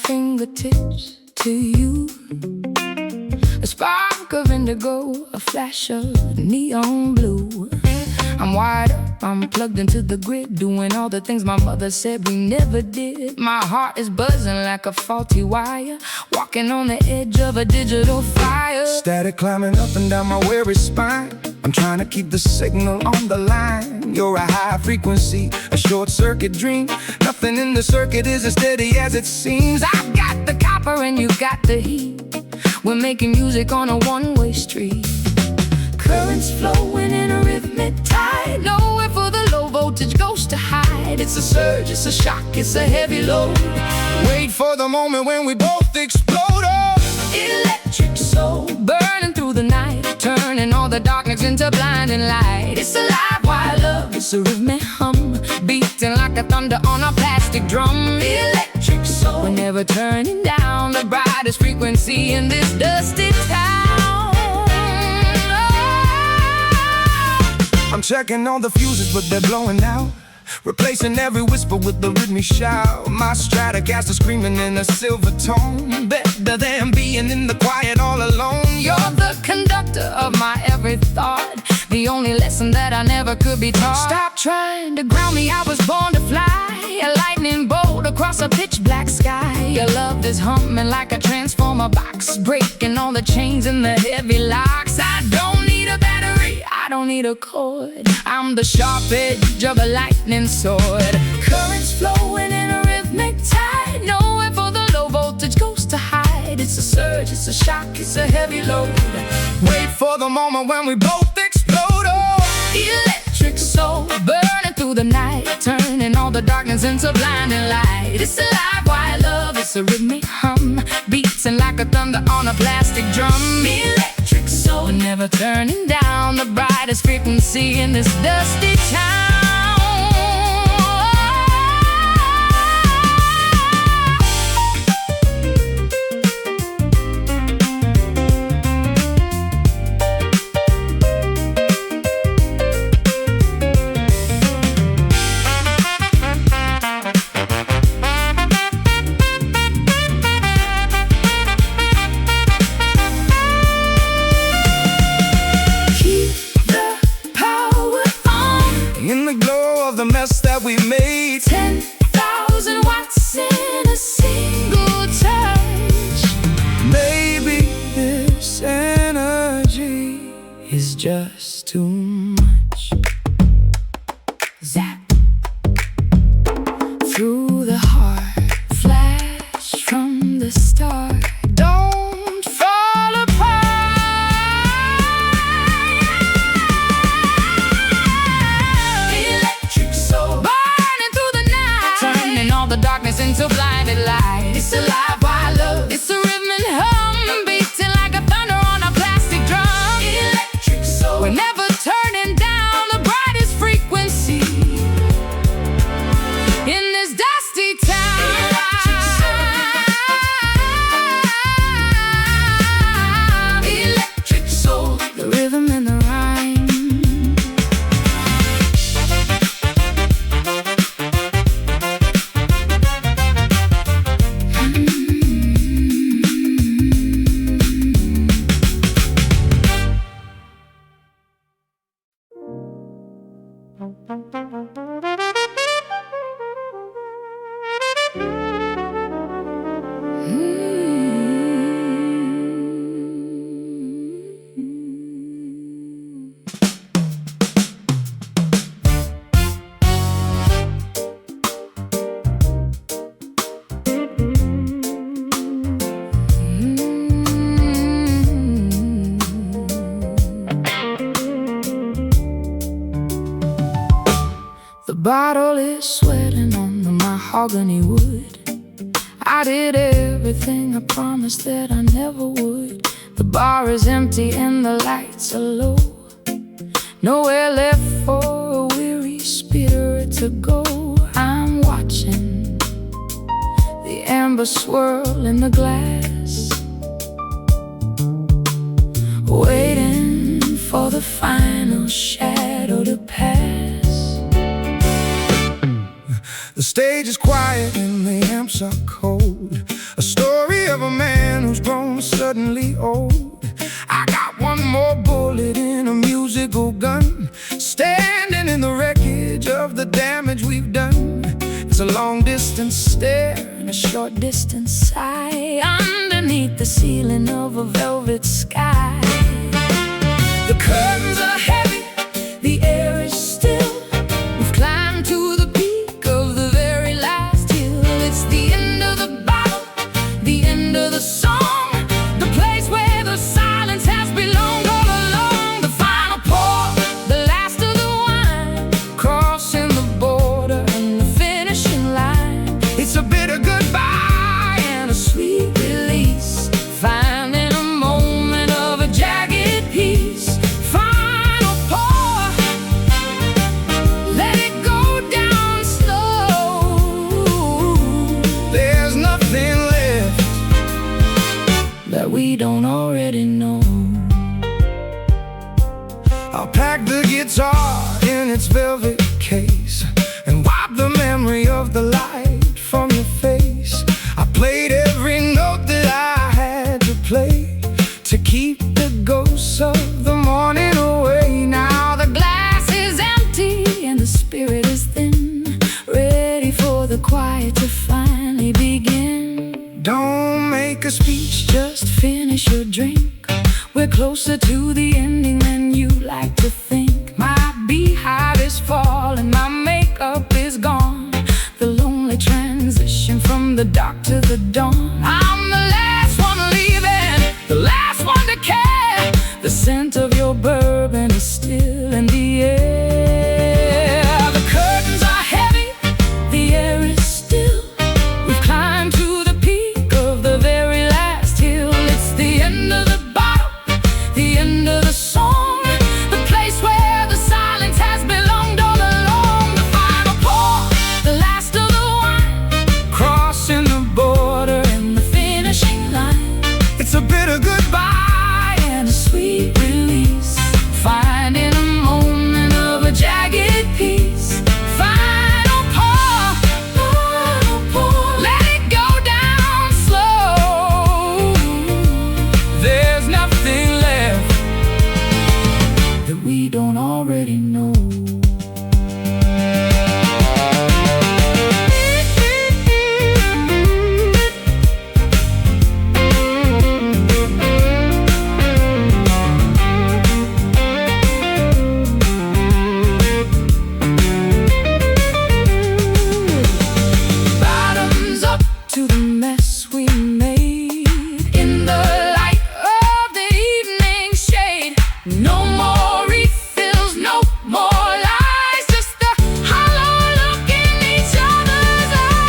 fingertips to you. A spark of indigo, a flash of neon blue. I'm wired up, I'm plugged into the grid, doing all the things my mother said we never did. My heart is buzzing like a faulty wire, walking on the edge of a digital fire. Static climbing up and down my weary spine. I'm trying to keep the signal on the line. You're a high frequency, a short circuit dream. Nothing in the circuit is as steady as it seems. I've got the copper and you got the heat. We're making music on a one-way street. Currents flowing in a rhythmic tide, nowhere for the low voltage ghost to hide. It's a surge, it's a shock, it's a heavy load. Wait for the moment when we both explode. Oh, electric soul, burning through the night, turning all the darkness into blinding light. It's a live wire love, it's a rhythmic hum, beating like a thunder on a plastic drum. Electric soul, we're never turning down the brightest frequency in this dusty town. I'm checking all the fuses, but they're blowing out, replacing every whisper with the rhythmic shout. My Stratocaster screaming in a silver tone, better than being in the quiet all alone. You're the conductor of my every thought, the only lesson that I never could be taught. Stop trying to ground me, I was born to fly, a lightning bolt across a pitch black sky. Your love is humming like a transformer box, breaking all the chains and the heavy locks. I don't need a battery, I don't need a cord, I'm the sharp edge of a lightning sword. Currents flowing in a rhythmic tide, nowhere for the low voltage ghost to hide. It's a surge, it's a shock, it's a heavy load. Wait for the moment when we both explode. Oh, electric soul, burning through the night, turning all the darkness into blinding light. It's a live wire love, it's a rhythmic hum, beating like a thunder on a plastic drum. Electric soul, we're never turning down the brightest frequency in this dusty town. The mess that we made, 10,000 watts in a single touch. Maybe this energy is just too much. Zap through the heart, flash from the start. Don't fall apart. The darkness into blinded light. It's a live wire love, it's a rhythm and hum, beating like a thunder on a plastic drum. Electric soul, we're never turning down the brightest frequency in this dusty town. Electric soul, electric soul, the rhythm and the rhyme. The bottle is sweating on the mahogany wood. I did everything I promised that I never would. The bar is empty and the lights are low. Nowhere left for a weary spirit to go. I'm watching the amber swirl in the glass, waiting for the final shadow to pass. The stage is quiet and the amps are cold. A a man who's grown suddenly old. I got one more bullet in a musical gun, standing in the wreckage of the damage we've done. It's a long distance stare and a short distance sigh underneath the ceiling of a velvet sky. The curtains are heavy, the air is still. We've climbed to the peak of the very last hill. It's the end of the battle, the end of the song, the place where the silence has belonged all along. The final pour, the last of the wine, crossing the border and the finishing line. It's a bitter goodbye and a sweet release, finding a moment of a jagged piece. Final pour, let it go down slow. There's nothing left that we don't already know. I'll pack the guitar in its velvet case and wipe the memory of the light from your face. I played every note that I had to play to keep the ghosts of the morning away. Now the glass is empty and the spirit is thin, ready for the quiet to finally begin. Don't make a speech, just finish your drink. We're closer to the ending than you like to think. My beehive is falling, my makeup is gone, the lonely transition from the dark to the dawn. I'm the last one leaving, the last one to care. The scent of your bourbon is still in the air. The curtains are heavy, the air is still. We've climbed to the peak of the very last hill. It's the end of the bottle, the end of the song, the place where the silence has belonged all along. The final pour, the last of the wine, crossing the border and the finishing line. It's a bitter goodbye and a sweet release, finding a moment of a jagged piece. Final pour, let it go down slow. There's nothing left that we don't already know. Bottoms up to the mess we made in the light of the evening shade. No more refills, no more lies, just the hollow look in each other's eyes.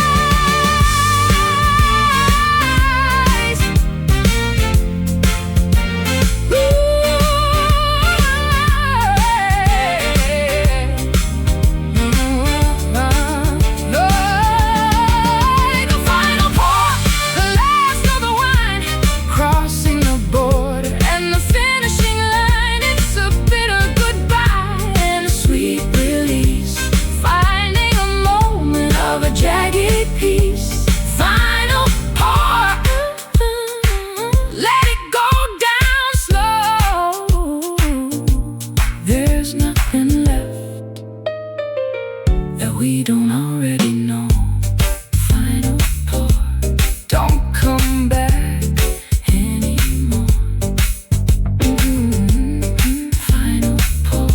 The final pour, the last of the wine, crossing the border and the finishing line. It's a bitter goodbye and a sweet release, finding a moment of a jagged piece. Final pour, let it go down slow. There's nothing left that we don't already know. Final pour, don't come back anymore. Final pour.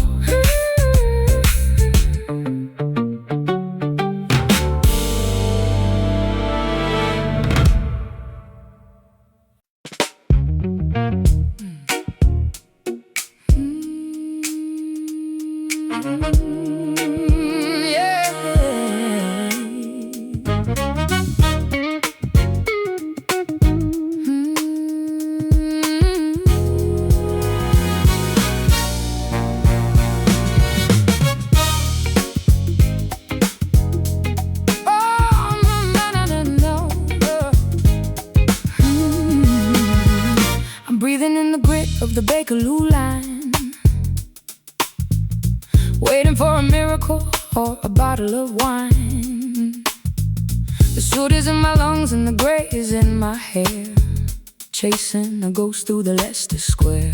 I'm breathing in the grit of the Bakerloo line, waiting for a miracle or a bottle of wine. The soot is in my lungs and the gray is in my hair. chasing a ghost through the Leicester Square.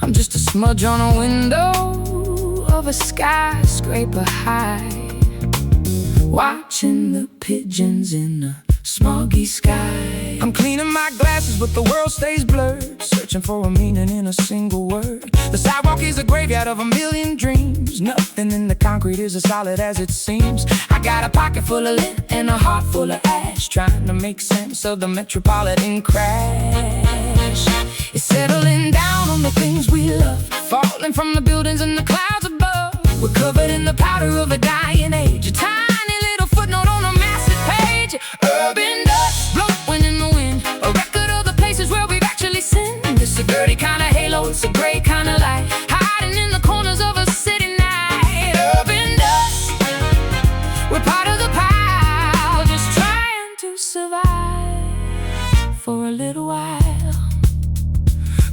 I'm just a smudge on a window of a skyscraper high, watching the pigeons in the smoggy sky. I'm cleaning my glasses but the world stays blurred, searching for a meaning in a single word. The sidewalk is a graveyard of a million dreams. Nothing in the concrete is as solid as it seems. I got a pocket full of lint and a heart full of ash, trying to make sense of the metropolitan crash. It's settling down on the things we love, falling from the buildings and the clouds above. We're covered in the powder of a dying age, a tiny little footnote on a massive page. Urban dust blowing in the wind, a record of the places where we've actually sinned. It's a dirty kind of halo, it's a gray kind of light, hiding in the corners of a city night. Urban dust, we're part of the pile, just trying to survive for a little while.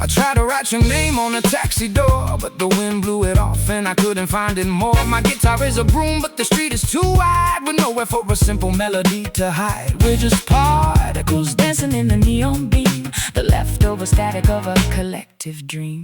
I tried to write your name on a taxi door, but the wind blew it off and I couldn't find it more. My guitar is a broom, but the street is too wide, with nowhere for a simple melody to hide. We're just particles dancing in the neon beam, the leftover static of a collective dream.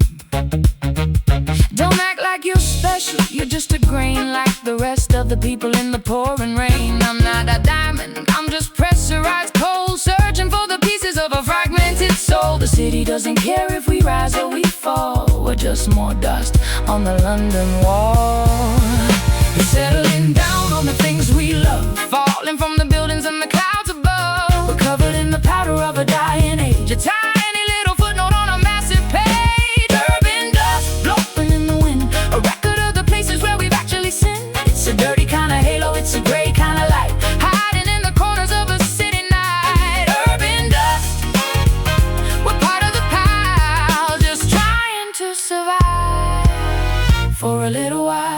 Don't act like you're special, you're just a grain like the rest of the people in the pouring rain. I'm not a diamond, I'm just pressurized coal, searching for the pieces of a fragmented soul. The city doesn't care if we rise or we fall, we're just more dust on the London wall. We're settling down on the things we love, falling from the buildings and the clouds above. We're covered in the powder of a dying age, a tiny little footnote on a massive page. Urban dust blowing in the wind, a record of the places where we've actually sinned. It's a dirty kind of halo, it's a gray kind of light, hiding in the corners of a city night. Urban dust, we're part of the pile, just trying to survive for a little while.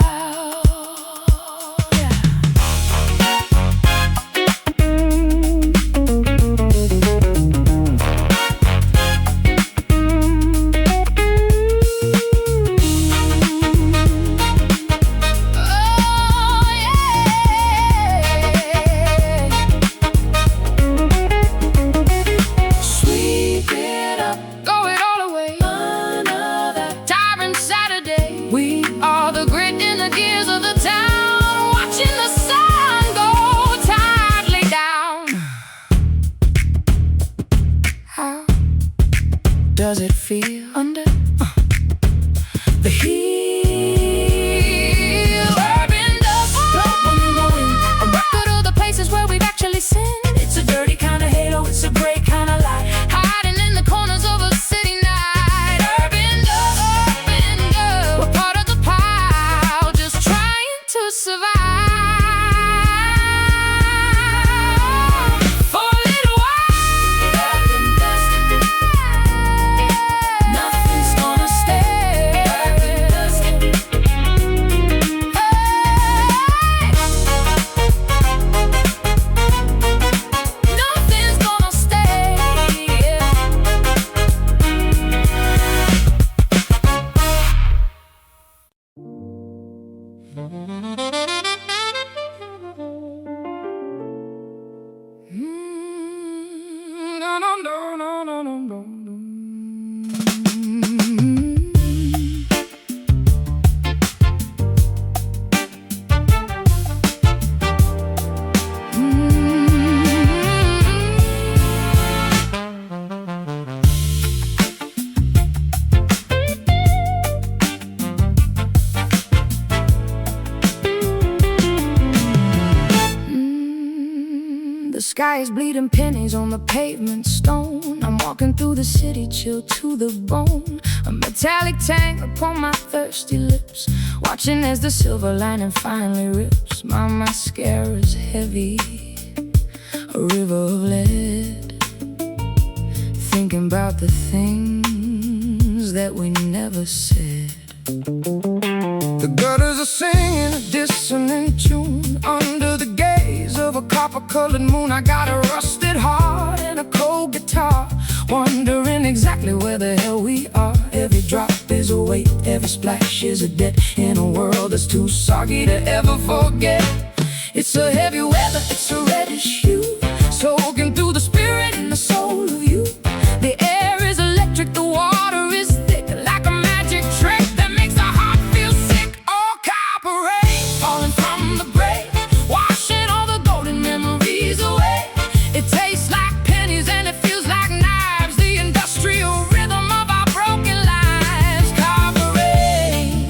Does it feel under the heel? Urban dust blowing in the wind, a record of the places where we've actually sinned. It's a dirty kind of halo, it's a gray kind of light, hiding in the corners of a city night. Urban dust, we're part of the pile, just trying to survive. The sky is bleeding pennies on the pavement stone. I'm walking through the city, chilled to the bone. A metallic tang upon my thirsty lips, watching as the silver lining finally rips. My mascara's heavy, a river of lead, thinking about the things that we never said. The gutters are singing a dissonant tune under the gaze of a copper-colored moon. I got a rusted heart and a cold guitar, wondering exactly where the hell we are. Every drop is a weight, every splash is a debt, in a world that's too soggy to ever forget. It's a heavy weather, it's a reddish hue, soaking through the spirit and the soul of you. The air is electric, the water is thick, like a magic trick that makes the heart feel sick. Oh, copper rain falling from the grave, washing all the golden memories away. It tastes like pennies and it feels like knives, the industrial rhythm of our broken lives. Copper rain,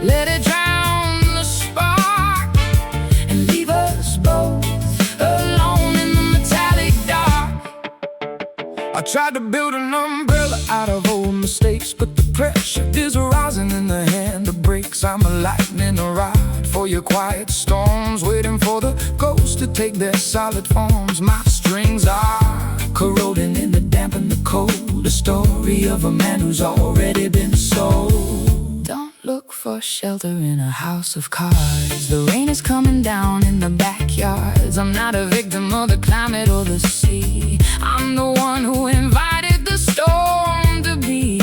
let it drown the spark and leave us both alone in the metallic dark. I tried to build an umbrella out of old mistakes, but the pressure is rising in the hand that breaks. I'm a lightning rod for your quiet storms, waiting for the ghosts to take their solid forms. My strings are corroding in the damp and the cold, the story of a man who's already been sold. Don't look for shelter in a house of cards. The rain is coming down in the backyards. I'm not a victim of the climate or the sea. I'm the one who invited the storm to be.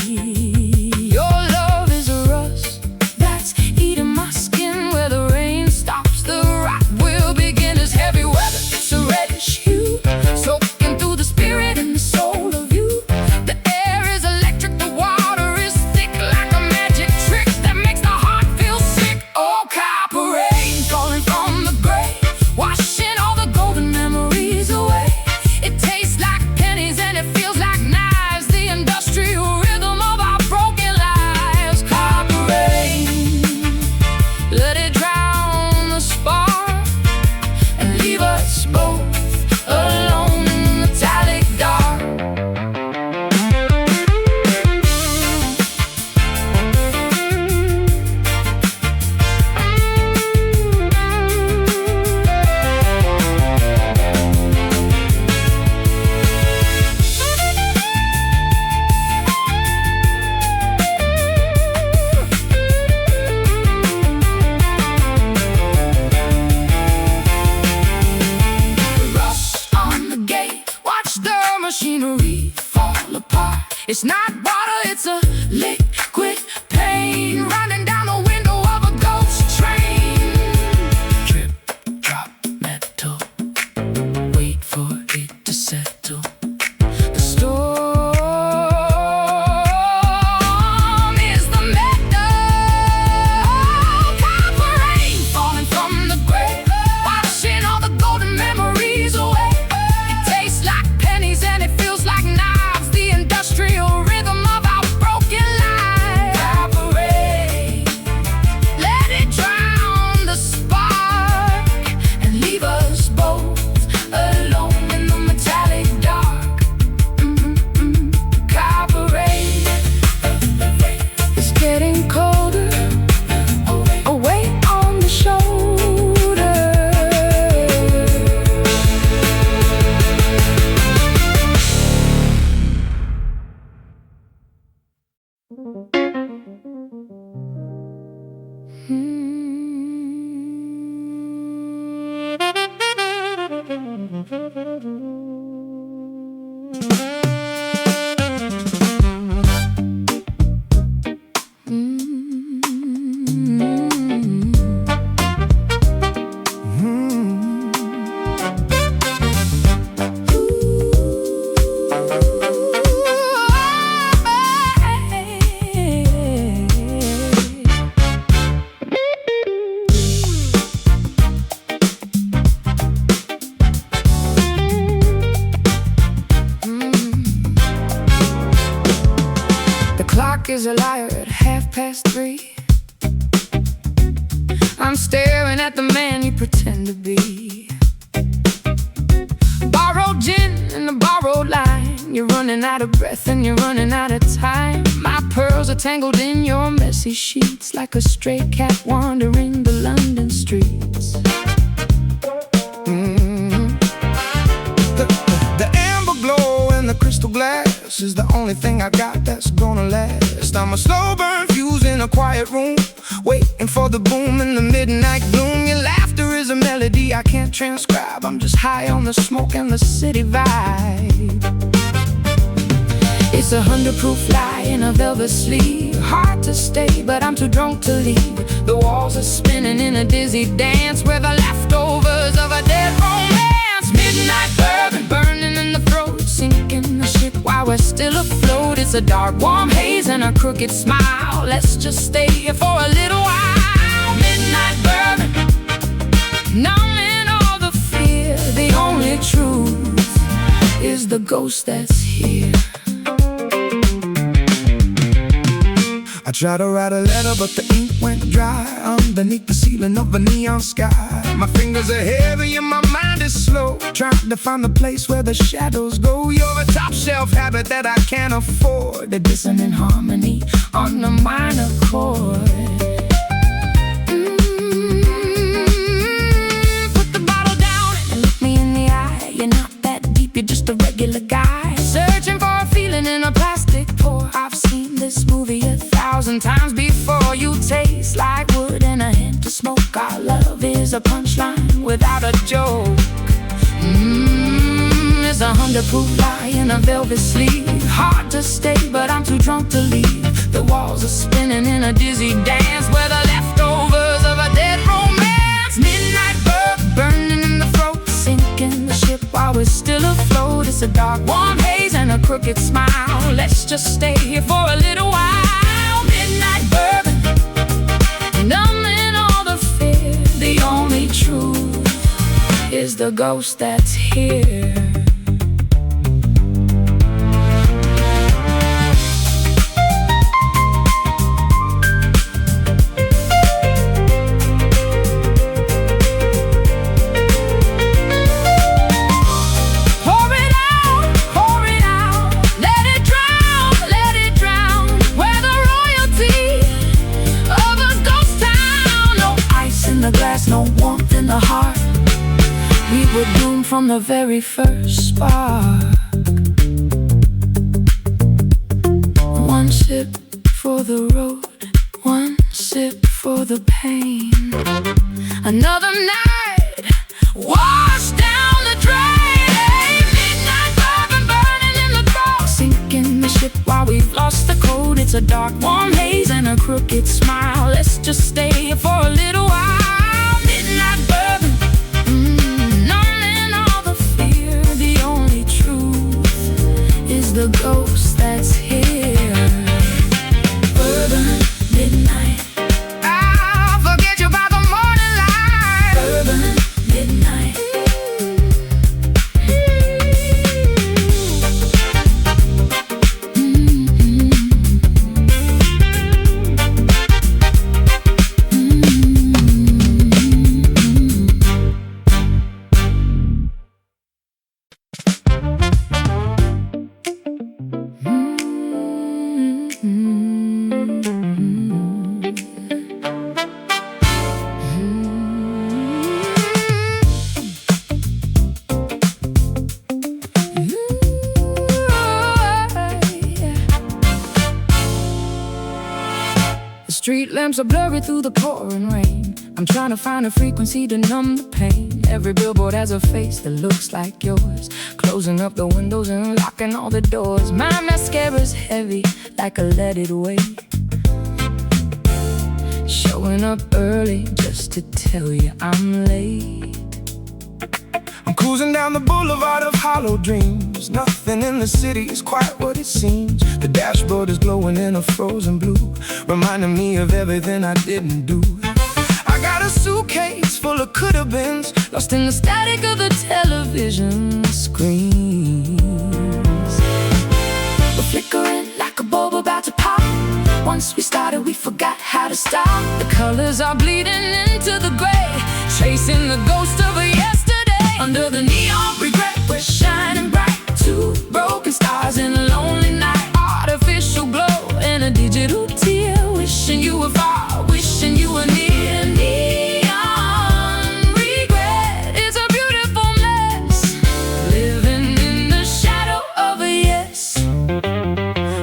Your love is a rust that's eating my skin. Where the rain stops, the rot will begin. As heavy weather, it's a reddish hue, soaking through the spirit and the soul of you. The air is electric, the water is thick, like a magic trick that makes the heart feel sick. Oh, copper rain falling from the grave, washing all the golden memories away. It tastes like pennies and it feels like knives, the industrial rhythm of our broken lives. Copper rain, let it drown the spark and leave us both alone in the metallic dark. Rust on the gate, watch the machinery fall apart. It's not water, it's a liquid pain running down the window of a ghost train. Drip, drop, metal, wait for it to settle. The storm is the metal. Copper rain falling from the grave, washing all the golden memories away. It tastes like pennies and it feels like knives, the industrial rhythm of our broken lives. Copper rain, let it drown the spark and leave us both alone in the metallic dark. Copper rain, it's getting colder, a weight on the shoulder. The clock is a liar at 3:30. I'm staring at the man you pretend to be. Borrowed gin and a borrowed line. You're running out of breath and you're running out of time. My pearls are tangled in your messy sheets, like a stray cat wandering the London streets. The amber glow and the crystal glass is the only thing I got that's gonna last. I'm a slow burn fuse in a quiet room, waiting for the boom in the midnight gloom. Your laughter is a melody I can't transcribe. I'm just high on the smoke and the city vibe. It's a 100-proof lie in a velvet sleeve. Hard to stay, but I'm too drunk to leave. The walls are spinning in a dizzy dance. We're the leftovers of a dead romance. Midnight bourbon burning in the throat, sinking the ship while we're still afloat. It's a dark, warm haze and a crooked smile. Let's just stay here for a little while. Midnight bourbon, numbing all the fear. The only truth is the ghost that's here. I tried to write a letter, but the ink went dry underneath the ceiling of a neon sky. My fingers are heavy and my mind is slow, trying to find the place where the shadows go. You're a top shelf habit that I can't afford, a dissonant harmony on a minor chord. Put the bottle down and look me in the eye. You're not that deep, you're just a regular guy, searching for a feeling in a plastic pour. I've seen this movie 1,000 times before. You taste like wood and a hint of smoke. Our love is a punchline without a joke. It's a 100-proof lie in a velvet sleeve. Hard to stay, but I'm too drunk to leave. The walls are spinning in a dizzy dance. We're the leftovers of a dead romance. Midnight burning in the throat, sinking the ship while we're still afloat. It's a dark, warm haze and a crooked smile. Let's just stay here for a little while. Midnight bourbon, numbing all the fear. The only truth is the ghost that's here. No warmth in the heart. We were doomed from the very first spark. One sip for the road, one sip for the pain. Another night washed down the drain. Midnight bourbon burning in the throat, sinking the ship while we've lost the code. It's a dark, warm haze and a crooked smile. Let's just stay here for a little while. Midnight bourbon, numbing all the fear. The only truth is the ghost that's here. Bourbon, midnight, I'll forget you by the morning light. Bourbon, midnight. Street lamps are blurry through the pouring rain. I'm trying to find a frequency to numb the pain. Every billboard has a face that looks like yours, closing up the windows and locking all the doors. My mascara's heavy like a leaded weight, showing up early just to tell you I'm late. I'm cruising down the boulevard of hollow dreams. Nothing in the city is quite what it seems. The dashboard is glowing in a frozen blue, reminding me of everything I didn't do. I got a suitcase full of could-have-beens, lost in the static of the television screens. We're flickering like a bulb about to pop. Once we started, we forgot how to stop. The colors are bleeding into the gray, tracing the ghost of a yesterday. Under the neon regret, we're shining bright. Two broken stars in a lonely night. Artificial glow and a digital tear. Wishing you were far, wishing you were near. Neon regret is a beautiful mess, living in the shadow of a yes.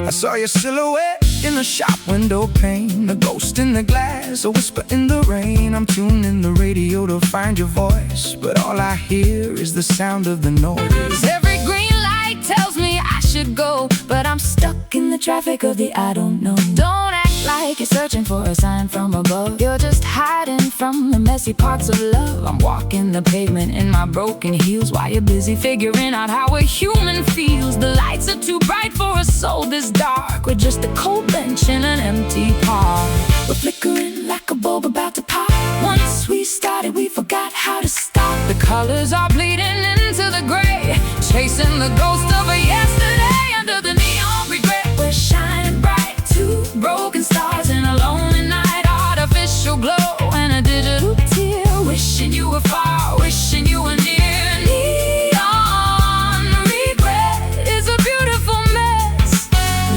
I saw your silhouette in the shop window pane, a ghost in the glass, a whisper in the rain. I'm tuning the radio to find your voice, but all I hear is the sound of the noise. Every green light tells me I should go, but I'm stuck in the traffic of the I don't know. Don't act like you're searching for a sign from above. You're just hiding from the messy parts of love. I'm walking the pavement in my broken heels while you're busy figuring out how a human feels. The lights are too bright for a soul this dark. We're just a cold bench in an empty park. We're flickering like a bulb about to pop. Once we started, we forgot how to stop. The colors are bleeding into the gray, chasing the ghost of a yesterday. Under the neon regret, we're shining bright. Two broken stars in a lonely night. Artificial glow and a digital tear. Wishing you were far, wishing you were near. Neon regret is a beautiful mess,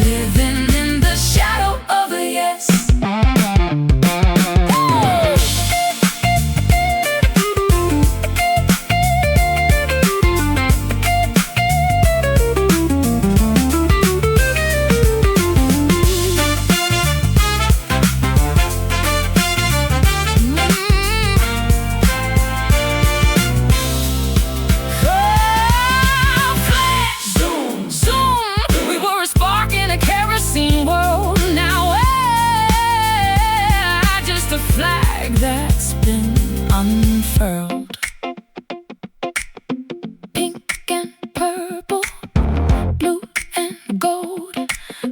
living in the shadow of a yes. That's been unfurled. Pink and purple, blue and gold.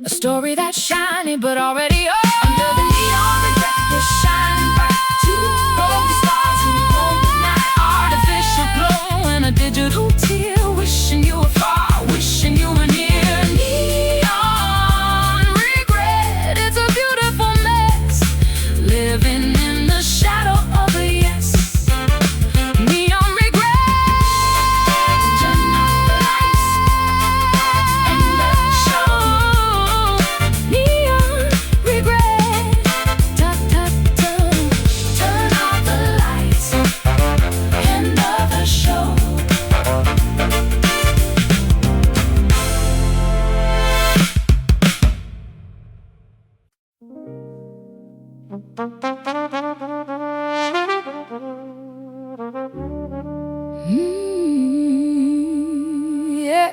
A story that's shiny but already old. Under the neon regret, we're shining bright. Two broken stars in the lonely night. Artificial glow and a digital tear. Wishing you were far, wishing you were near. Neon regret, it's a beautiful mess, living in the shadow of a yes. Neon regret, turn off the lights and the show. Neon regret, tut tut tut. Turn off the lights and the show. Yeah.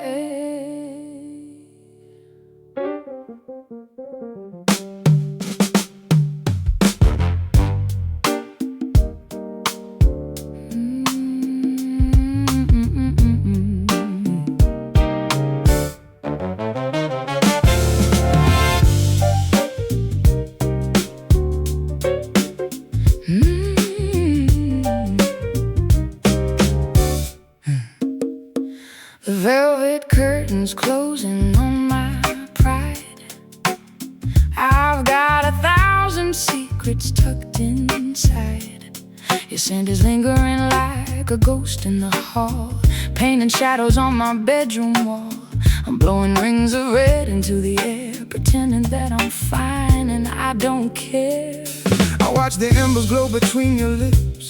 The velvet curtains closing on my pride. I've got 1,000 secrets tucked inside. Your scent is lingering like a ghost in the hall, painting shadows on my bedroom wall. I'm blowing rings of red into the air, pretending that I'm fine and I don't care. I watch the embers glow between your lips.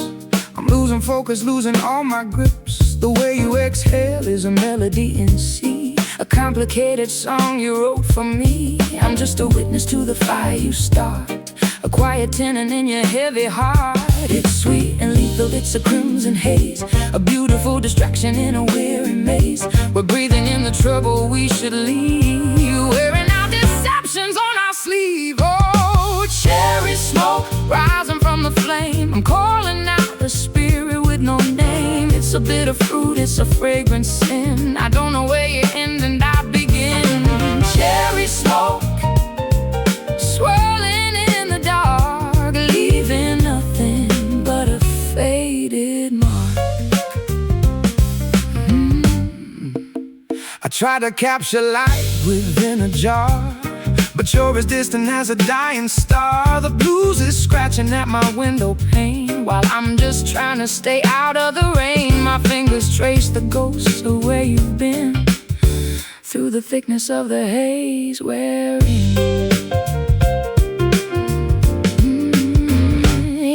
I'm losing focus, losing all my grips. The way you exhale is a melody in C, a complicated song you wrote for me. I'm just a witness to the fire you start, a quiet tenant in your heavy heart. It's sweet and lethal, it's a crimson haze, a beautiful distraction in a weary maze. We're breathing in the trouble we should leave, wearing our deceptions on our sleeve. Oh, cherry smoke rising from the flame. I'm calling out the spirit with no name. It's a bitter fruit, it's a fragrant sin. I don't know where you end and I begin. Cherry smoke swirling in the dark, leaving nothing but a faded mark. I try to capture light within a jar, but you're as distant as a dying star. The blues is scratching at my window pane, while I'm just trying to stay out of the rain. My fingers trace the ghosts of where you've been, through the thickness of the haze we're in.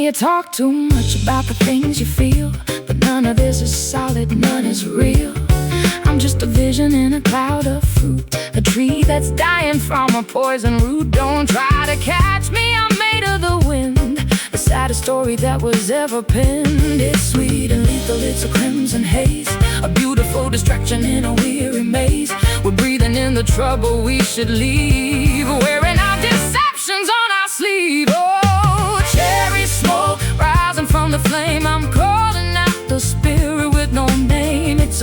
You talk too much about the things you feel, but none of this is solid, none is real. I'm just a vision in a cloud of fruit, a tree that's dying from a poison root. Don't try to catch me, I'm made of the wind, the saddest story that was ever penned. It's sweet and lethal, it's a crimson haze, a beautiful distraction in a weary maze. We're breathing in the trouble we should leave, wearing our deceptions on our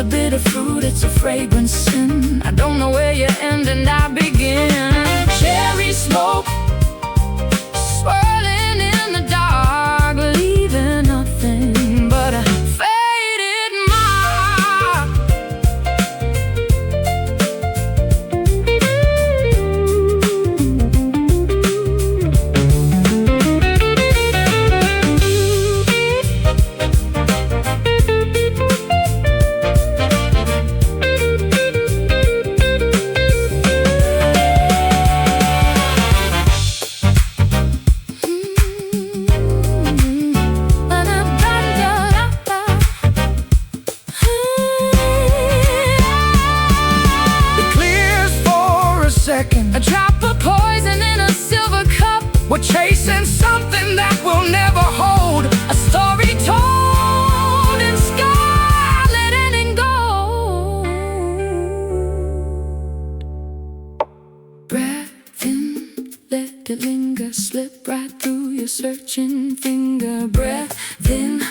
a bitter fruit, it's a fragrant sin. I don't know where you end and I begin. Cherry smoke swirling in the dark, leaving nothing but a faded mark. A drop of poison in a silver cup. We're chasing something that we'll never hold. A story told in scarlet and in gold. Breath in, let it linger, slip right through your searching finger. Breath in,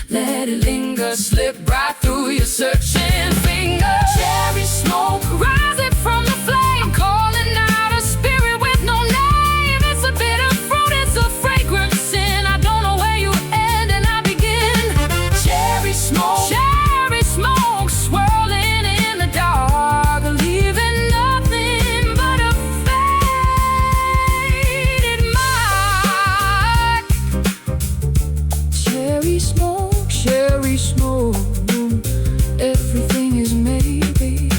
let it linger, slip right through your searching finger. Cherry smoke rising from the flame. I'm calling out a spirit with no name. It's a bitter fruit, it's a fragrant sin. I don't know where you end and I begin. Cherry smoke swirling in the dark, leaving nothing but a faded mark. Cherry smoke, everything is maybe.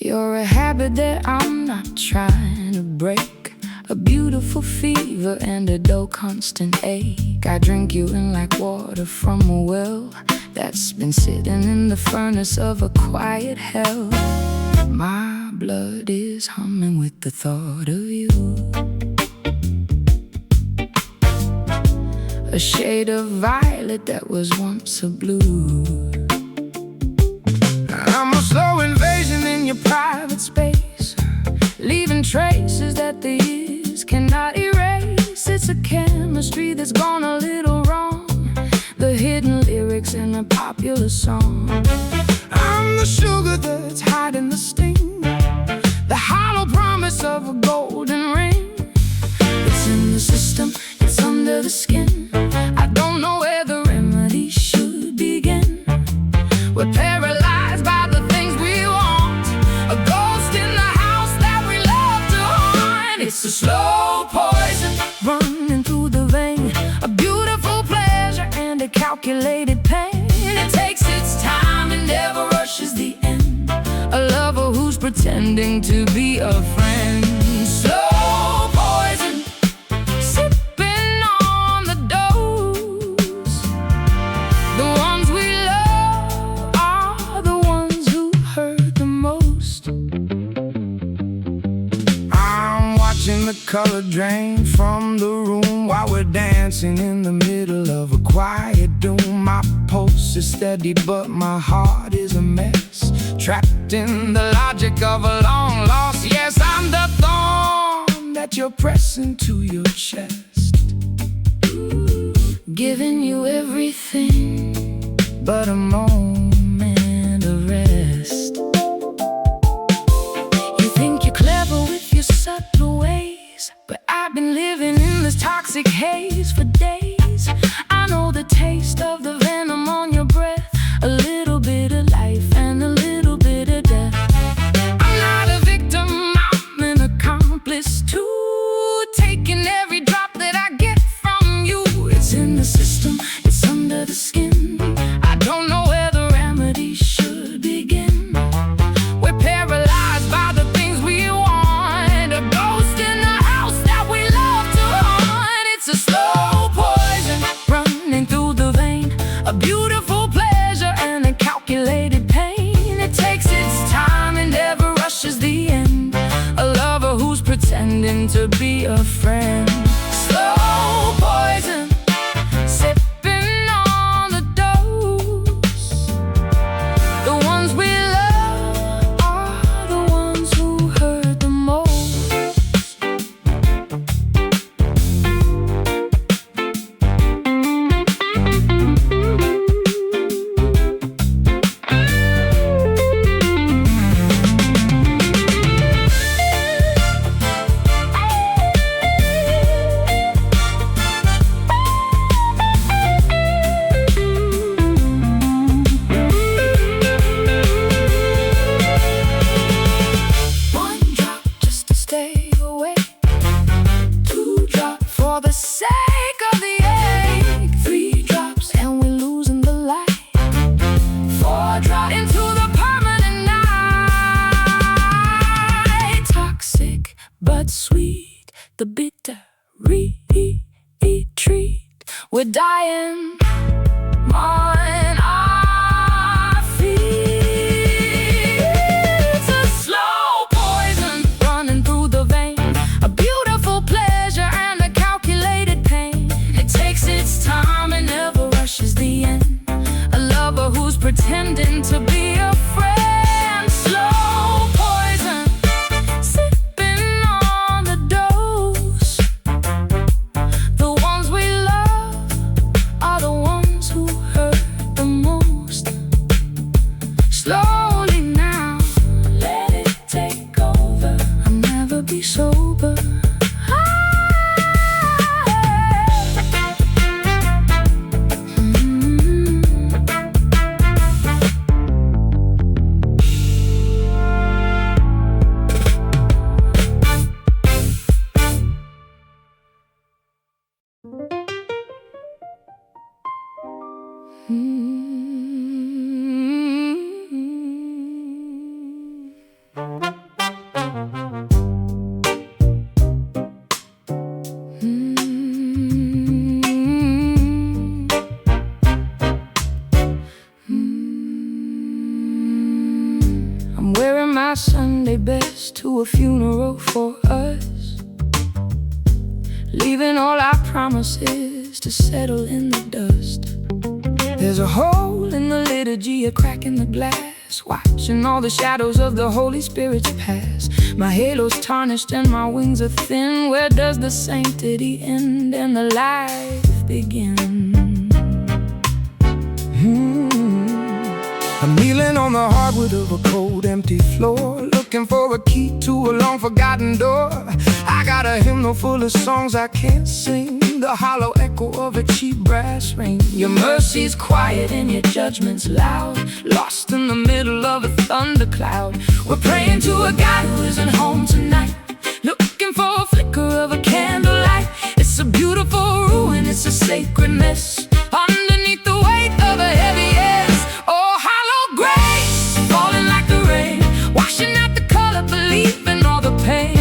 You're a habit that I'm not trying to break, a beautiful fever and a dull constant ache. I drink you in like water from a well that's been sitting in the furnace of a quiet hell. My blood is humming with the thought of you. A shade of violet that was once a blue. I'm a slow invasion in your private space, leaving traces that the years cannot erase. It's a chemistry that's gone a little wrong, the hidden lyrics in a popular song. I'm the sugar that's hiding the sting, the hollow promise of a golden ring. It's in the system, it's under the skin. I don't know where the remedy should begin. We're paralyzed by the things we want, a ghost in the house that we love to haunt. It's a slow poison running through the vein, a beautiful pleasure and a calculated pain. It takes its time and never rushes the end, a lover who's pretending to be a friend. Slow poison, sipping on the dose. The ones we love are the ones who hurt the most. I'm watching the color drain from the room while we're dancing in the middle of a quiet doom. My pulse is steady but my heart is a mess, trapped in the logic of a long loss. Yes, I'm the thorn that you're pressing to your chest, giving you everything but a moment of rest. You think you're clever with your subtle ways, but I've been living in this toxic haze for days. I know the taste of the venom on your breath, a little bit of life and a little bit of death. I'm not a victim, I'm an accomplice too, taking every drop that I get from you. It's in the system, it's under the skin. I don't know where the remedy should pretending to be a friend. Slow poison, sipping on the dose. The ones we love are the ones who hurt the most. Stay away. 2 drops for the sake of the egg. 3 drops and we're losing the light. 4 drops into the permanent night. Toxic but sweet, the bitter retreat. We're dying on our feet. It's a slow poison running through the vein, a beautiful pleasure and a calculated pain. It takes its time and never rushes the end. A lover who's pretending to be a friend. Slow poison, sipping on the dose. The ones we love are the ones who hurt the most. Slowly now, let it take over. I'll never be sober. I'm wearing my Sunday best to a funeral for us, leaving all our promises to settle in the dust. There's a hole in the liturgy, a crack in the glass, watching all the shadows of the Holy Spirit's pass. My halo's tarnished and my wings are thin. Where does the sanctity end and the life begin? I'm kneeling on the hardwood of a cold, empty floor, looking for a key to a long-forgotten door. I got a hymnal full of songs I can't sing, the hollow echo of a cheap brass ring. Your mercy's quiet and your judgment's loud, lost in the middle of a thundercloud. We're praying to a God who isn't home tonight, looking for a flicker of a candlelight. It's a beautiful ruin, it's a sacred mess, underneath the weight of a heavy yes. Oh, hollow grace, falling like the rain, washing out the color, believing all the pain.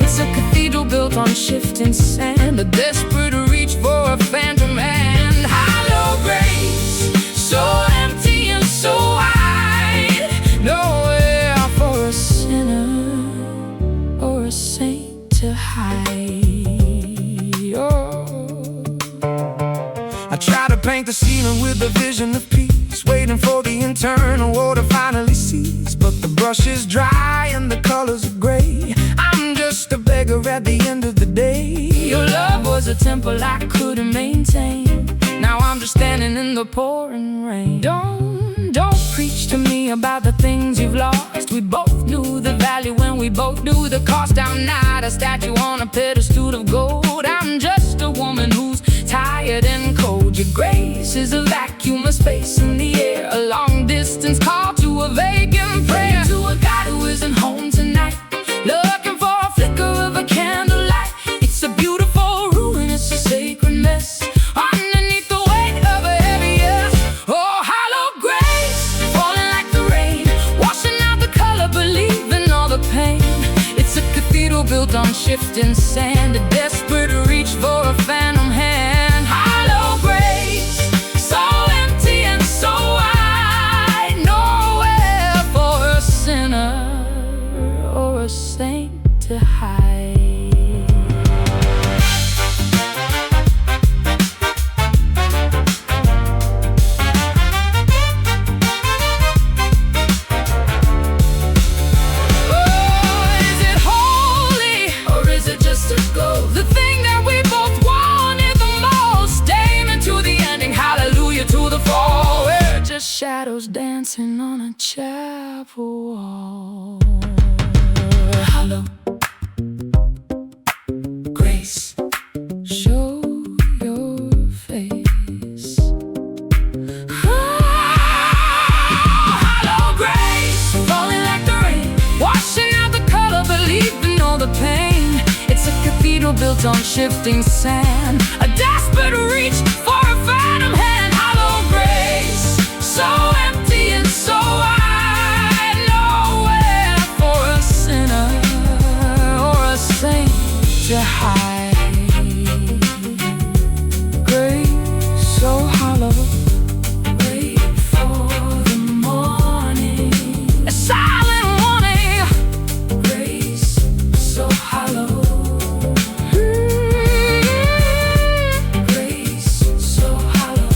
It's a cathedral built on shifting sand, a desperate reach for a phantom hand. Hollow grace, so empty and so wide, nowhere for a sinner or a saint to hide. Oh, I try to paint the ceiling with a vision of peace, waiting for the internal war to finally cease. But the brush is dry and the colors are gray. I'm just a beggar at the end of the day. Your love was a temple I couldn't maintain. Now I'm just standing in the pouring rain. Don't preach to me about the things you've lost. We both knew the value when we both knew the cost. I'm not a statue on a pedestal of gold. I'm just a woman who's tired and cold. Your grace is a vacuum of space in the air, a long distance call to a vacant prayer. To a God who isn't home tonight, looking for a flicker of a candlelight. It's a beautiful ruin, it's a sacred mess, underneath the weight of a heavy yes. Oh, hollow grace, falling like the rain, washing out the color, believing all the pain. It's a cathedral built on shifting sand, a desperate reach for a phantom hand. Hollow grace, so empty and so wide, nowhere for a sinner or a saint to hide. chapel wall. Hollow grace, show your face. Hollow grace, falling like the rain, washing out the color, believing all the pain. It's a cathedral built on shifting sand, a desperate reach for a phantom hand. Hollow grace, so empty and so wide, nowhere for a sinner or a saint to hide. Grace so hollow, wait for the morning, a silent warning. Grace so hollow, grace so hollow.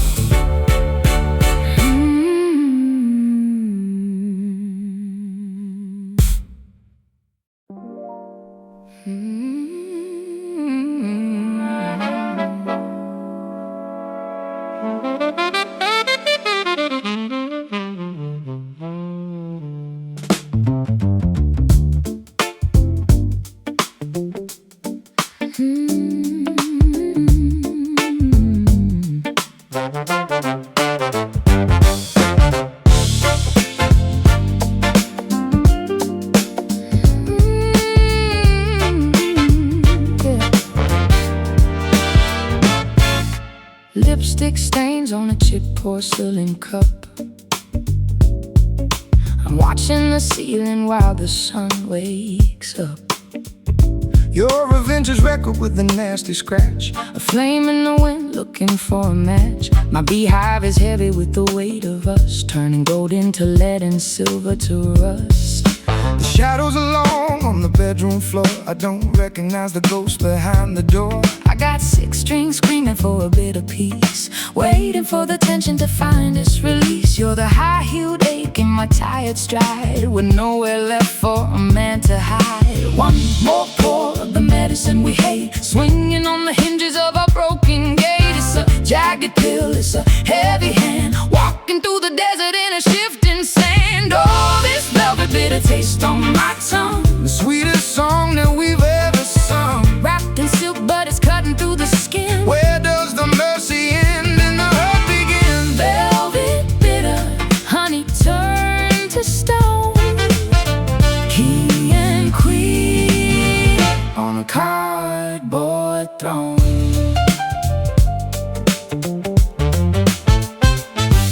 Lipstick stains on a chipped porcelain cup. I'm watching the ceiling while the sun wakes up. You're a vintage record with a nasty scratch, A flame in the wind looking for a match. My beehive is heavy with the weight of us, turning gold into lead and silver to rust. the shadows are long on the bedroom floor. I don't recognize the ghost behind the door. I got 6 strings screaming for a bit of peace, waiting for the tension to find its release. You're the high-heeled ache in my tired stride, with nowhere left for a man to hide. One more pour of the medicine we hate, swinging on the hinges of our broken gate. It's a jagged pill, it's a heavy hand, walking through the desert in a shifting sand. Oh, this velvet bitter taste on my tongue, The sweetest song that we've ever sung. wrapped in silk but it's cutting through the skin. Where does the mercy end and the hurt begin? Velvet bitter, honey turned to stone, king and queen On a cardboard throne.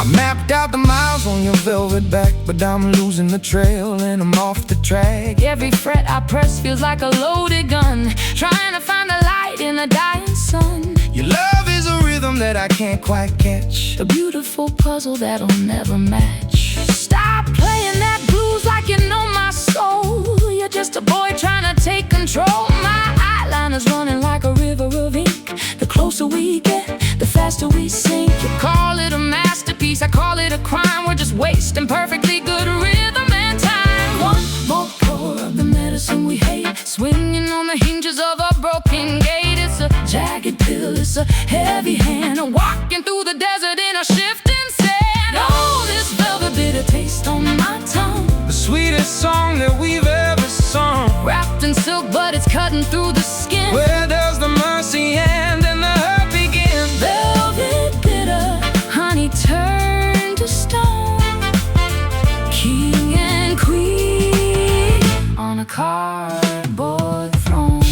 I mapped out the miles on your velvet back, but I'm losing the trail and I'm off the track. Every fret I press feels like a loaded gun, trying to find the light in the dying sun. Your love is a rhythm that I can't quite catch, A beautiful puzzle that'll never match. Stop playing that blues like you know my soul. You're just a boy trying to take control. My eyeliner's running like a river of ink. The closer we get, the faster we sink. You call it a masterpiece, I call it a crime. We're just wasting perfectly good rhythm and time. One more pour of the medicine we hate, swinging on the hinges of a broken gate. It's a jagged pill, it's a heavy hand, walking through the desert in a shifting sand. Oh, this velvet bitter taste on my tongue, the sweetest song that we've ever sung. wrapped in silk but it's cutting through the skin. Where does the mercy end and the hurt begin? Velvet bitter, honey turned to stone, king and queen on a cardboard throne.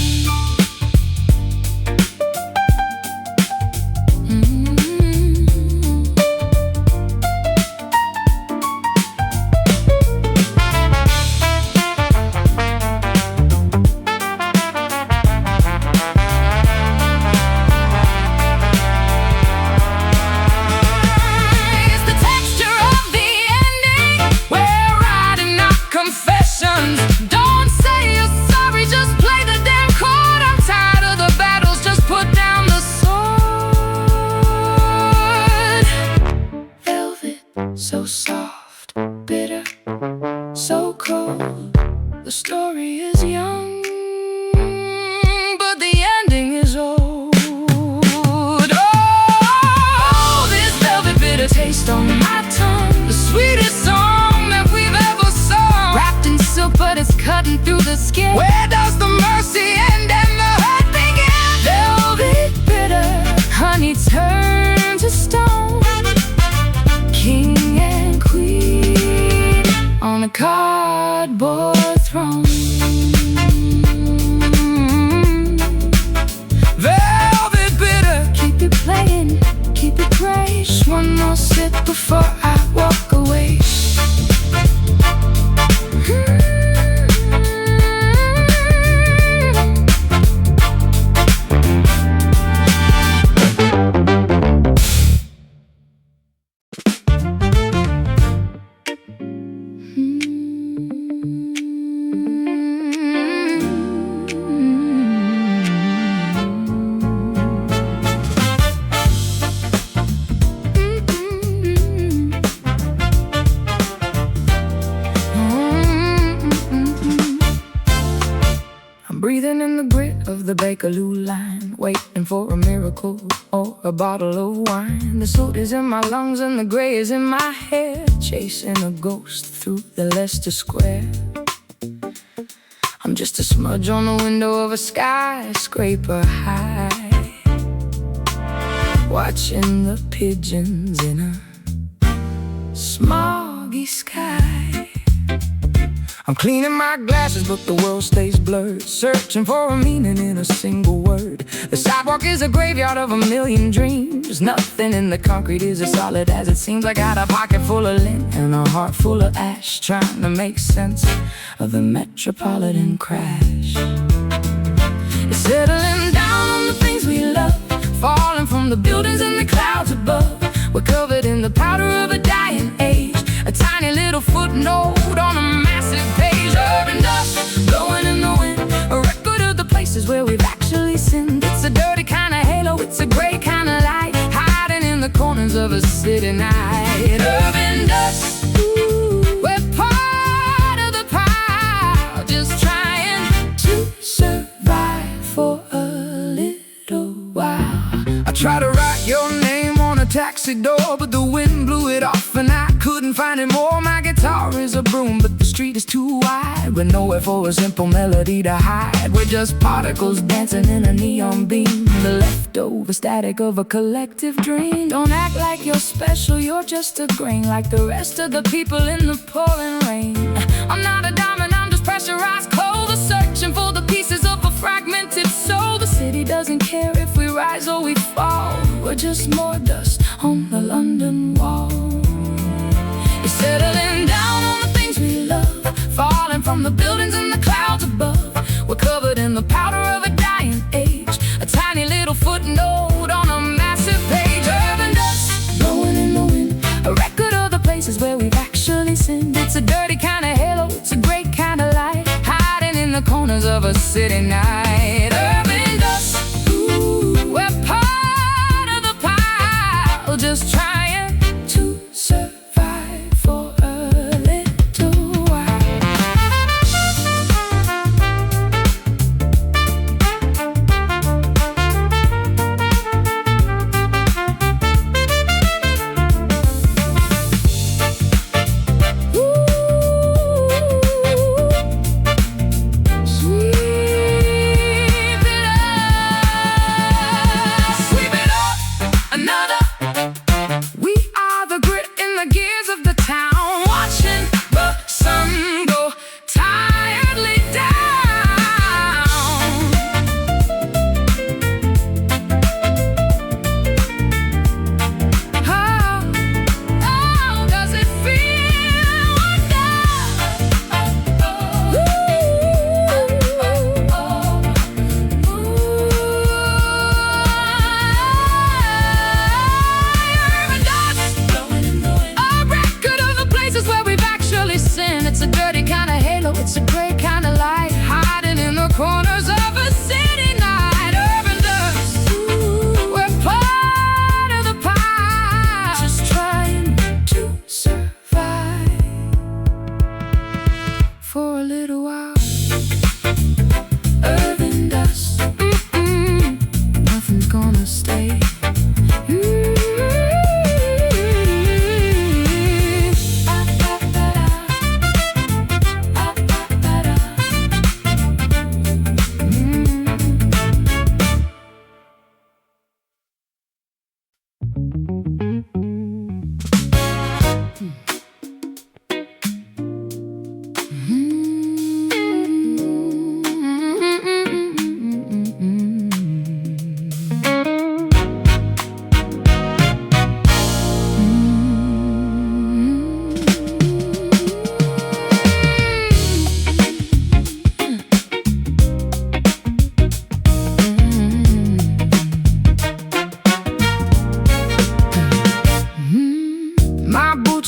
It's the texture of the ending. We're writing our confessions. Don't say you're sorry, just play the damn chord. I'm tired of the battles, just put down the sword. Velvet, so soft, bitter, so cold. The story is young, but the ending is old. Oh, this velvet bitter taste on my tongue, the sweetest song that we cardboard throne. Velvet bitter, Keep it playing, keep it great. just one more sip before I walk away. Breathing in the grit of the Bakerloo line, waiting for a miracle or a bottle of wine. The soot is in my lungs and the gray is in my hair, chasing a ghost through the Leicester Square. I'm just a smudge on the window of a skyscraper high, watching the pigeons in a smoggy sky. I'm cleaning my glasses, but the world stays blurred, searching for a meaning in a single word. The sidewalk is a graveyard of a million dreams. Nothing in the concrete is as solid as it seems. I got a pocket full of lint and a heart full of ash, trying to make sense of the metropolitan crash. It's settling down on the things we love, falling from the buildings and the clouds above. We're covered in the powder of a dying age, a tiny little footnote on a massive page. Urban dust blowing in the wind, a record of the places where we've actually sinned. It's a dirty kind of halo, it's a gray kind of light, hiding in the corners of a city night. Urban dust, we're part of the pile, just trying to survive for a little while. I tried to write your name on a taxi door, but the wind blew it off and I couldn't find it more. My guitar is a broom, but the street is too wide, with nowhere for a simple melody to hide. We're just particles dancing in a neon beam, the leftover static of a collective dream. Don't act like you're special, you're just a grain, like the rest of the people in the pouring rain. I'm not a diamond, I'm just pressurized coal, the searching for the pieces of a fragmented soul. The city doesn't care if we rise or we fall, we're just more dust on the London wall. You're settling down on the things we love, falling from the buildings and the clouds above. We're covered in the powder of a dying age, a tiny little footnote on a massive page. Urban dust blowing in the wind, a record of the places where we've actually sinned. It's a dirty kind of halo, it's a great kind of light, hiding in the corners of a city night. Urban dust, we're part of the pile, just trying to survive for a little while. Sweet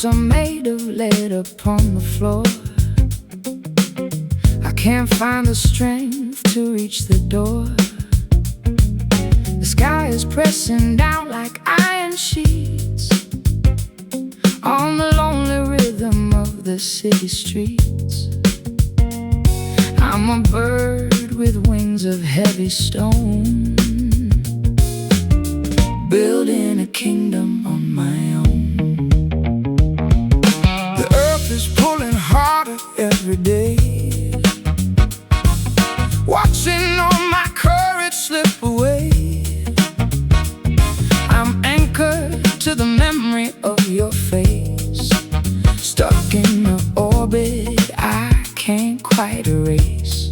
are made of lead upon the floor. I can't find the strength to reach the door. The sky is pressing down like iron sheets on the lonely rhythm of the city streets. I'm a bird with wings of heavy stone, building a kingdom on my own. The earth is pulling harder every day, watching all my courage slip away. I'm anchored to the memory of your face, stuck in an orbit I can't quite erase.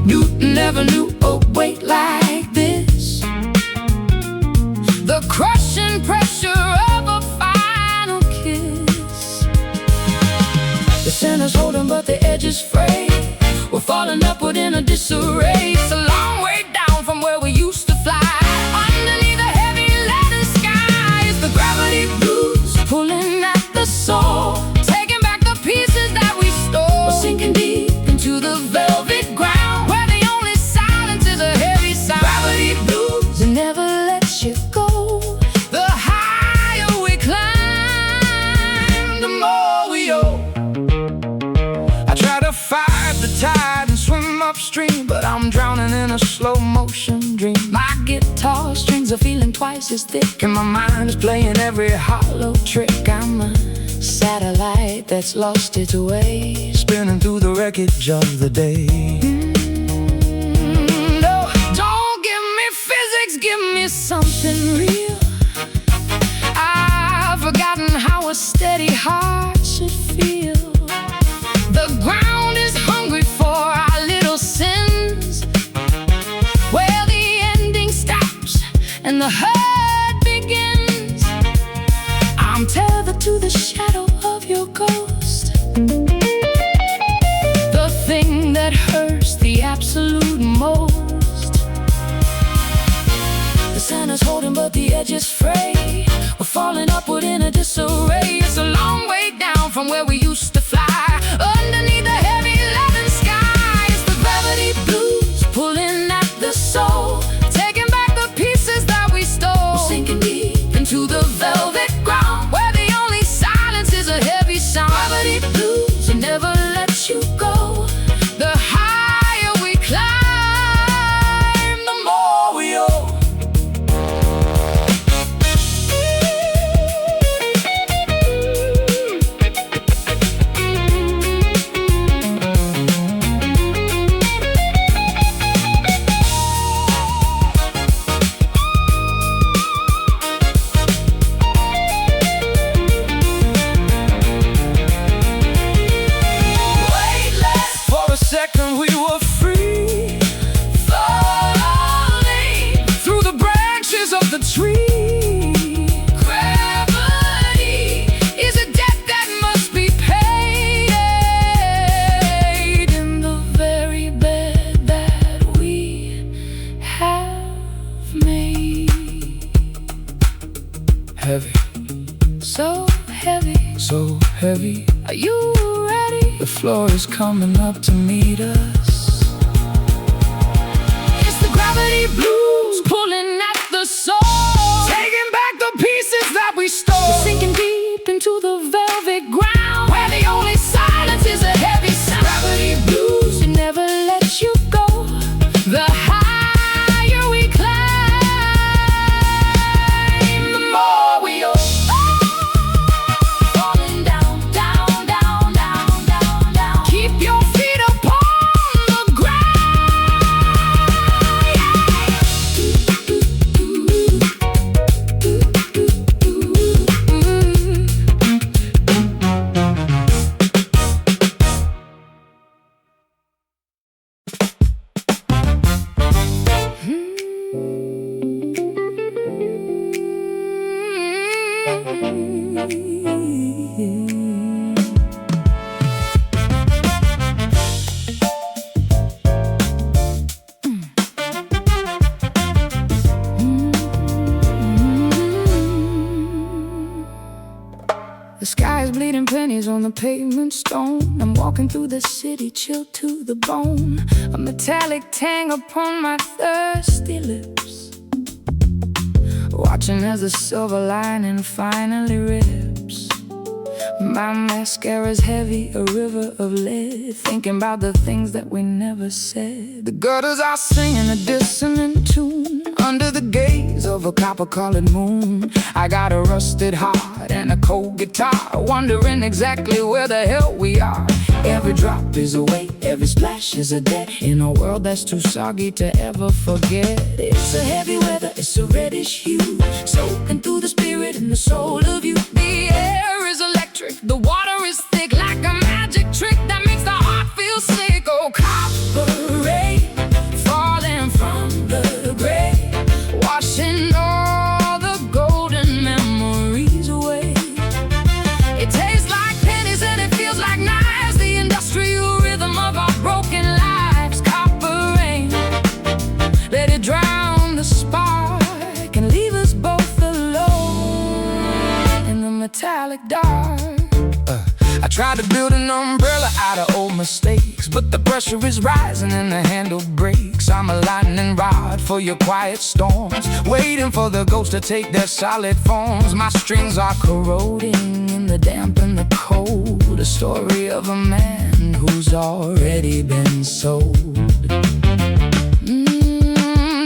Newton never knew a weight like this, the crushing pressure of a final kiss. The center's holding but the edge is frayed. We're falling upward in a disarray. It's a long way down from where we used to fly. Underneath the heavy leaden sky is the gravity blues pulling at the soul, taking back the pieces that we stole. We're sinking deep into the velvet ground, where the only silence is a heavy sound. Gravity blues, it never lets you go. The higher we climb, the more we owe. I try to fight the tide and swim upstream, but I'm drowning in a slow motion dream. My guitar strings are feeling twice as thick, And my mind is playing every hollow trick. I'm a satellite that's lost its way, spinning through the wreckage of the day. No, don't give me physics, give me something real. I've forgotten how a steady heart should feel. The ground is hungry for our little sins, where the ending stops and the hurt begins. I'm tethered to the shadow of your ghost, the thing that hurts the absolute most. The center's holding but the edge is frayed. We're falling upward in a disarray. It's a long way down from where we used to fly. Underneath the heavy leaden sky is the gravity blues pulling at the soul, taking back the pieces that we stole. We're sinking deep into the velvet ground, where the only silence is a heavy sound. Gravity blues, it never lets you go. The higher we climb, the more we owe. Second we were free, Falling through the branches of the tree. gravity is a debt that must be paid in the very bed that we have made. Heavy, So heavy, so heavy. are you ready? The floor is coming up to meet us. It's the gravity blues pulling at the soul, Taking back the pieces that we stole. sinking deep into the velvet ground, where the only silence is a heavy sound. Gravity blues, it never lets you go. The higher we climb, the more we owe. Falling down, down, down, down, down, down. Keep your feet upon on the pavement stone. I'm walking through the city, chilled to the bone. A metallic tang upon my thirsty lips, watching as the silver lining finally rips. My mascara's heavy, a river of lead, thinking about the things that we never said. The gutters are singing a dissonant tune under the gaze of a copper-colored moon. I got a rusted heart and a cold guitar, wondering exactly where the hell we are. Every drop is a weight, every splash is a debt, in a world that's too soggy to ever forget. It's a heavy weather, it's a reddish hue, soaking through the spirit and the soul of you. The air is electric, the water is thick, like a magic trick that makes the heart feel sick. Oh, copper rain falling from the gray, washing all the golden memories away. It tastes like pennies and it feels like knives, the industrial rhythm of our broken lives. Copper rain, let it drown the spark and leave us both alone in the metallic dark. I tried to build an umbrella out of old mistakes, but the pressure is rising and the handle breaks. I'm a lightning rod for your quiet storms, waiting for the ghosts to take their solid forms. My strings are corroding in the damp and the cold, a story of a man who's already been sold.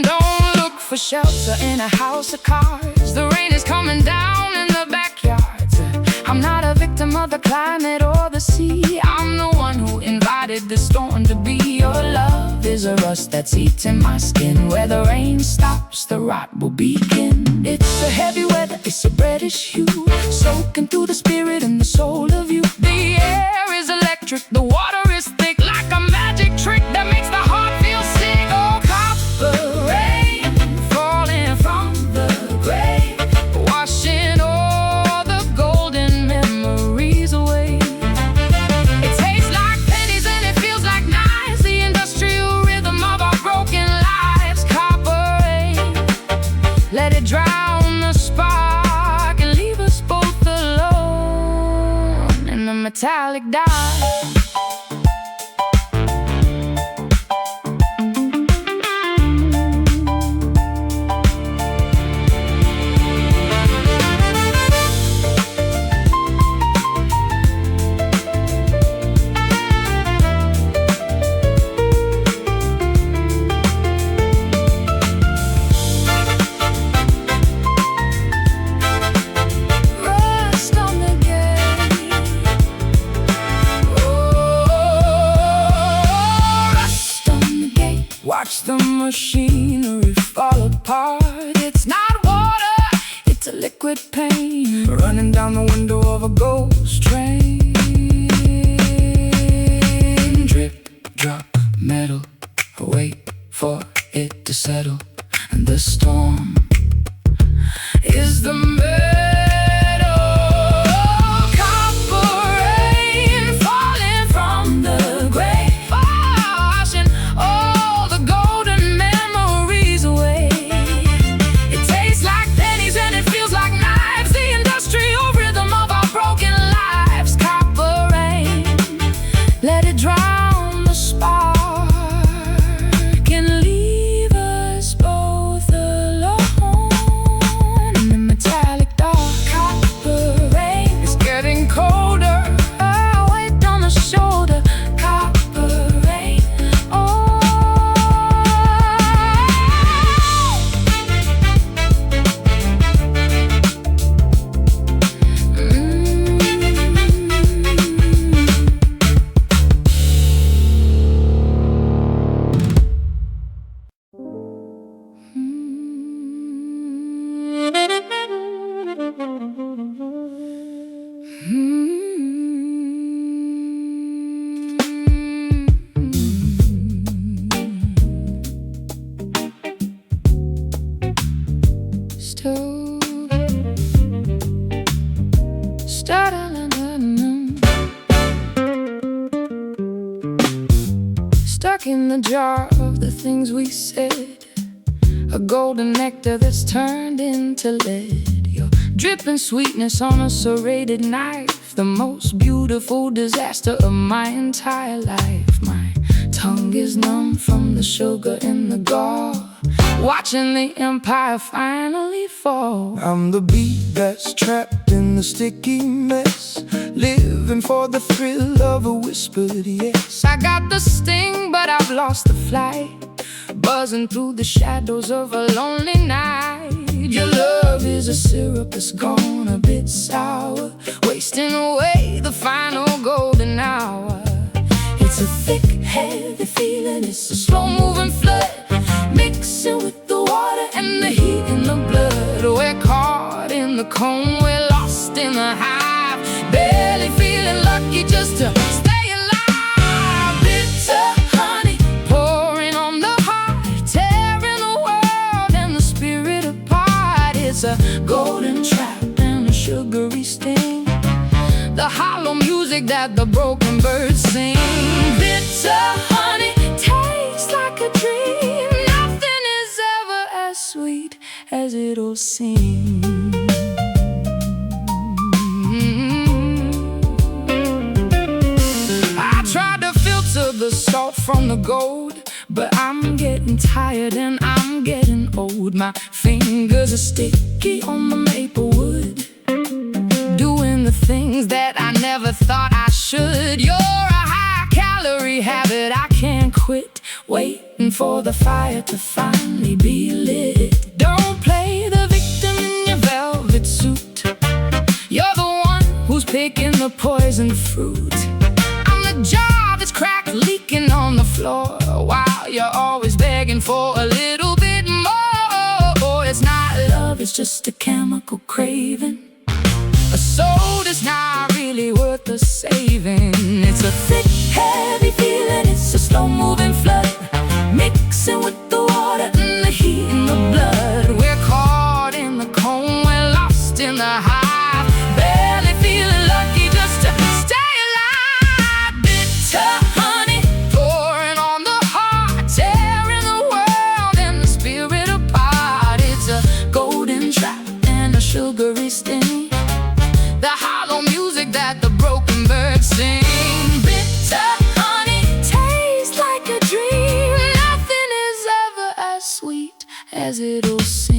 Don't look for shelter in a house of cards, the rain is coming down in the backyards. I'm not a victim of the climate or the sea, I'm the one who invited the storm to be. Your love is a rust that's eating my skin. Where the rain stops, the rot will begin. It's a heavy weather, it's a reddish hue, soaking through the spirit and the soul of you. The air is electric, the water is thick, like a magic trick that makes the heart feel sick. Oh, copper rain falling from the gray, washing all the golden memories away. It tastes like pennies and it feels like knives, the industrial rhythm of our broken lives. Copper rain, let it drown the spark and leave us both alone in the metallic dark. Watch the machinery fall apart. It's not water, it's a liquid pain, running down the window of a ghost train. Drip, drop, metal, wait for it to settle. And the storm is the metal. Copper rain falling from the gray, washing all the golden memories away. It tastes like pennies and it feels like knives, the industrial rhythm of our broken lives. Copper rain, let it drown the spark and leave us both alone in the metallic dark. Copper rain is getting colder, a weight on the shoulder. Copper rain, oh. Stuck in the jar of the things we said, a golden nectar that's turned into lead. Your dripping sweetness on a serrated knife, the most beautiful disaster of my entire life. My tongue is numb from the sugar in the gall, watching the empire finally fall. I'm the beat that's trapped in the sticky mess, living for the thrill of a whispered yes. I got the sting, but I've lost the flight, buzzing through the shadows of a lonely night. Your love is a syrup that's gone a bit sour, wasting away the final golden hour. It's a thick, heavy feeling, it's a slow-moving flood, mixing with the water and the heat in the blood. We're caught in the cone, we're lost in the hive, barely feeling lucky just to stay alive. Bitter honey pouring on the heart, tearing the world and the spirit apart. It's a golden trap and a sugary sting, the hollow music that the broken birds sing. Bitter honey tastes like a dream, nothing is ever as sweet as it'll seem. I tried to filter the salt from the gold, but I'm getting tired and I'm getting old. My fingers are sticky on the maple wood, doing the things that I never thought I should. You're a high-calorie habit I can't quit, waiting for the fire to finally be lit. Don't play the victim in your velvet suit, you're the one who's picking the poison fruit. I'm the jar that's cracked, leaking on the floor, while you're always begging for a little bit more. It's not love, it's just a chemical craving, a soul that's not really worth the saving. It's a thick, heavy feeling, it's a slow-moving flood, mixing with the water and the heat in the blood. We're caught in the cone, we're lost in the hive, barely feeling lucky just to stay alive. Bitter honey pouring on the heart, tearing the world and the spirit apart. It's a golden trap and a sugary sting, the hollow music that the broken birds sing. Bitter honey tastes like a dream, nothing is ever as sweet as it'll seem.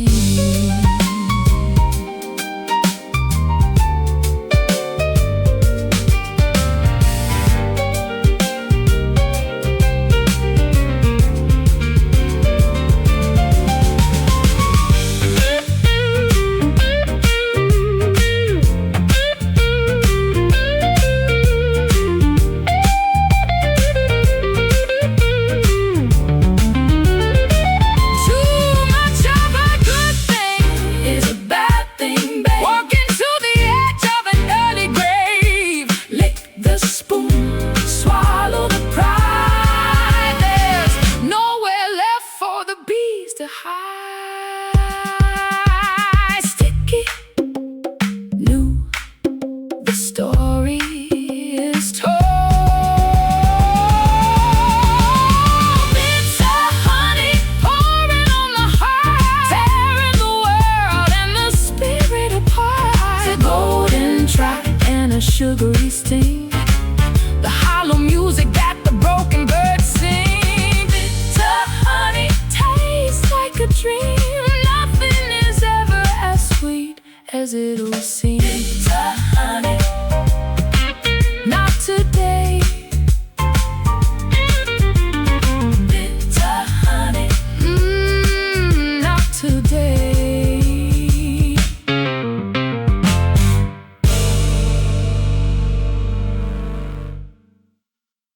To high, sticky, new, the story is told. Bitter honey pouring on the heart, tearing the world and the spirit apart. A golden trap and a sugary sting, the hollow music that the broken birds sing. Bitter honey tastes like a dream, nothing is ever as sweet as it'll seem.